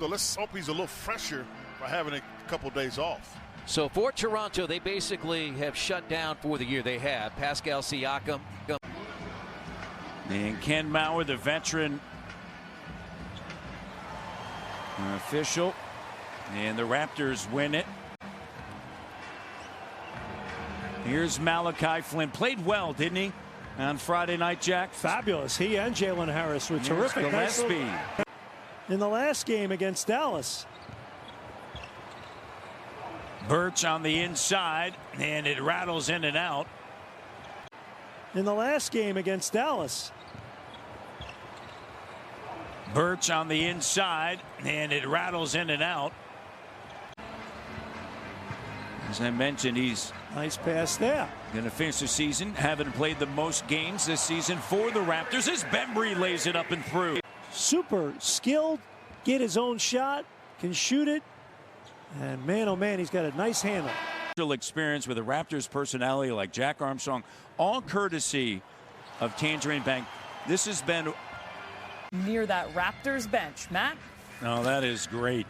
So let's hope he's a little fresher by having a couple days off. So for Toronto, they basically have shut down for the year. They have Pascal Siakam. And Ken Mauer, the veteran official. And the Raptors win it. Here's Malachi Flynn. Played well, didn't he, on Friday night, Jack? Fabulous. He and Jalen Harris were terrific. Gillespie. In the last game against Dallas. Birch on the inside, and it rattles in and out. In the last game against Dallas. Birch on the inside, and it rattles in and out. As I mentioned, he's nice pass there. Going to finish the season, having played the most games this season for the Raptors, as Bembry lays it up and through. Super skilled, get his own shot, can shoot it, and man, oh man, he's got a nice handle. Experience with a Raptors personality like Jack Armstrong, all courtesy of Tangerine Bank. This has been near that Raptors bench. Matt? Oh, that is great.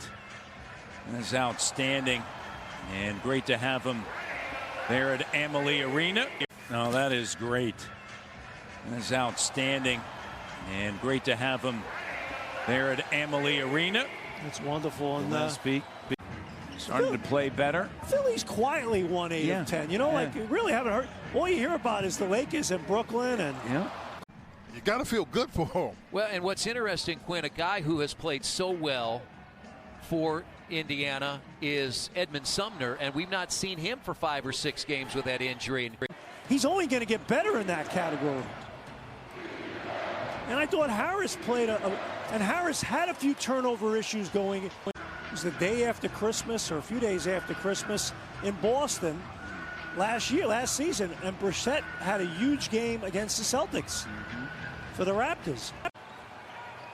That's outstanding. And great to have him there at Amalie Arena. Oh, that is great. That's outstanding. And great to have him there at Amalie Arena. That's wonderful. And Gillespie starting to play better. Philly's quietly won 8 of 10. You know, like you really haven't heard. All you hear about is the Lakers and Brooklyn. And you got to feel good for him. Well, and what's interesting, Quinn, a guy who has played so well for Indiana is Edmund Sumner, and we've not seen him for 5 or 6 games with that injury. He's only going to get better in that category. And I thought Harris played and Harris had a few turnover issues going. It was the day after Christmas or a few days after Christmas in Boston last season, and Brissett had a huge game against the Celtics for the Raptors.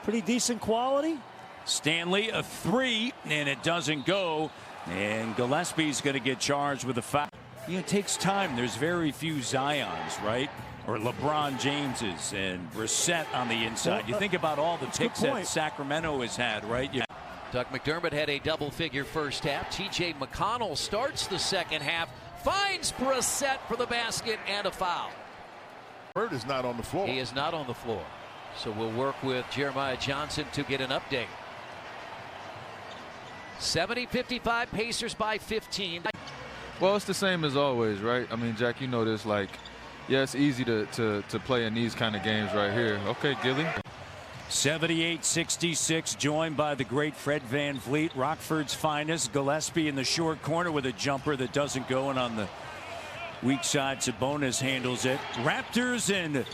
Pretty decent quality. Stanley, a 3, and it doesn't go. And Gillespie's going to get charged with a foul. You know, it takes time. There's very few Zions, right? Or LeBron Jameses and Brissett on the inside. You think about all the picks that Sacramento has had, right? Doug McDermott had a double-figure first half. T.J. McConnell starts the second half, finds Brissett for the basket and a foul. Bird is not on the floor. He is not on the floor. So we'll work with Jeremiah Johnson to get an update. 70-55, Pacers by 15. Well, it's the same as always, right? I mean, Jack, you know this, like, yeah, it's easy to play in these kind of games right here. Okay, Gilly. 78-66, joined by the great Fred VanVleet, Rockford's finest. Gillespie in the short corner with a jumper that doesn't go, and on the weak side, Sabonis handles it. Raptors and...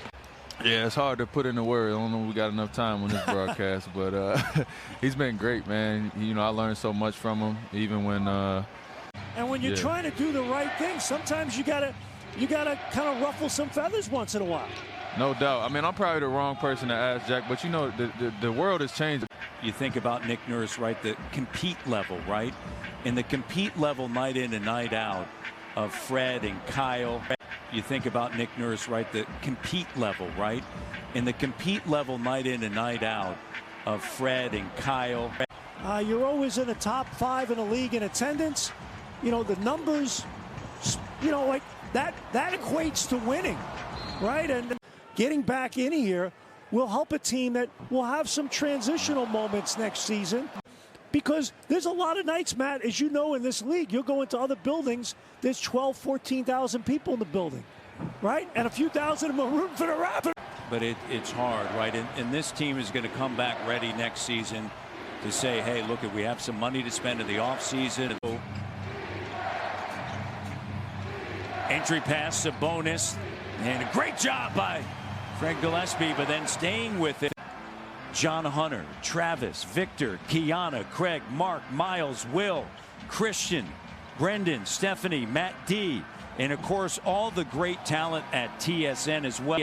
Yeah, it's hard to put in the word. I don't know if we got enough time on this broadcast, but he's been great, man. You know, I learned so much from him, even when and when you're trying to do the right thing, sometimes you gotta kind of ruffle some feathers once in a while. No doubt. I mean, I'm probably the wrong person to ask, Jack, but you know, the world has changed. You think about Nick Nurse, right? The compete level, right? And the compete level night in and night out of Fred and Kyle. You think about Nick Nurse, right? The compete level, right? And the compete level night in and night out of Fred and Kyle. You're always in the top 5 in the league in attendance. You know, the numbers, you know, like that equates to winning, right? And getting back in here will help a team that will have some transitional moments next season. Because there's a lot of nights, Matt, as you know, in this league, you'll go into other buildings, there's 12, 14,000 people in the building, right? And a few thousand of them are rooting for the Raptors. But it's hard, right? And this team is going to come back ready next season to say, hey, look, we have some money to spend in the offseason. Entry pass, Sabonis, and a great job by Fred Gillespie, but then staying with it. John Hunter, Travis, Victor, Kiana, Craig, Mark, Miles, Will, Christian, Brendan, Stephanie, Matt D, and of course all the great talent at TSN as well.